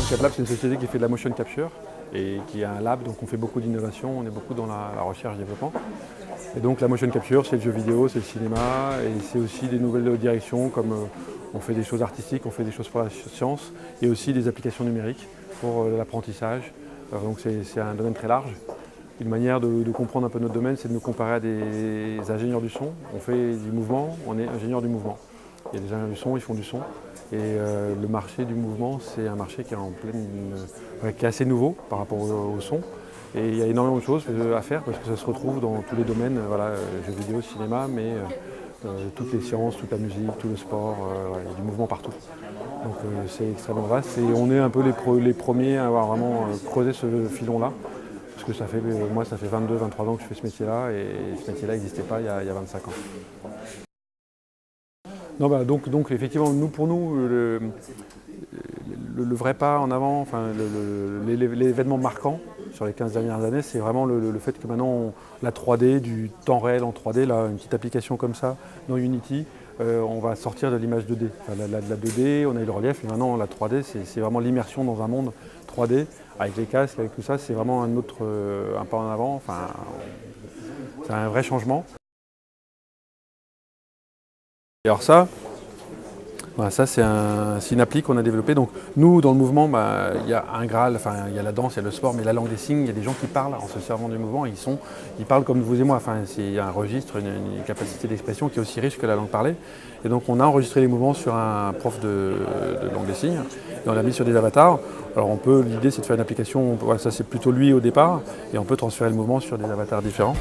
CapLab, c'est une société qui fait de la motion capture et qui est un lab, donc on fait beaucoup d'innovation, on est beaucoup dans la recherche et développement. Et donc la motion capture, c'est le jeu vidéo, c'est le cinéma, et c'est aussi des nouvelles directions comme on fait des choses artistiques, on fait des choses pour la science, et aussi des applications numériques pour l'apprentissage. Donc c'est un domaine très large. Une manière de comprendre un peu notre domaine, c'est de nous comparer à des ingénieurs du son. On fait du mouvement, on est ingénieur du mouvement. Il y a des ingénieurs du son, ils font du son. Et le marché du mouvement, c'est un marché qui est qui est assez nouveau par rapport au son. Et il y a énormément de choses à faire parce que ça se retrouve dans tous les domaines, voilà, jeux vidéo, cinéma, mais toutes les sciences, toute la musique, tout le sport, il y a du mouvement partout. Donc c'est extrêmement vaste et on est un peu les premiers à avoir vraiment creusé ce filon-là. Parce que moi ça fait 22-23 ans que je fais ce métier-là et ce métier-là n'existait pas il y a 25 ans. Non, donc effectivement, pour nous, le vrai pas en avant, enfin, l'événement marquant sur les 15 dernières années, c'est vraiment le fait que maintenant, la 3D, du temps réel en 3D, là, une petite application comme ça, dans Unity, on va sortir de l'image 2D. Enfin, la 2D, on a eu le relief, et maintenant la 3D, c'est vraiment l'immersion dans un monde 3D, avec les casques, avec tout ça, c'est vraiment un pas en avant, enfin, c'est un vrai changement. Et alors ça, voilà, ça c'est une appli qu'on a développée. Donc nous, dans le mouvement, il y a un Graal, enfin il y a la danse, il y a le sport, mais la langue des signes, il y a des gens qui parlent en se servant du mouvement, et ils parlent comme vous et moi. Enfin, il y a un registre, une capacité d'expression qui est aussi riche que la langue parlée. Et donc on a enregistré les mouvements sur un prof de langue des signes, et on l'a mis sur des avatars. Alors l'idée c'est de faire une application, voilà, ça c'est plutôt lui au départ, et on peut transférer le mouvement sur des avatars différents.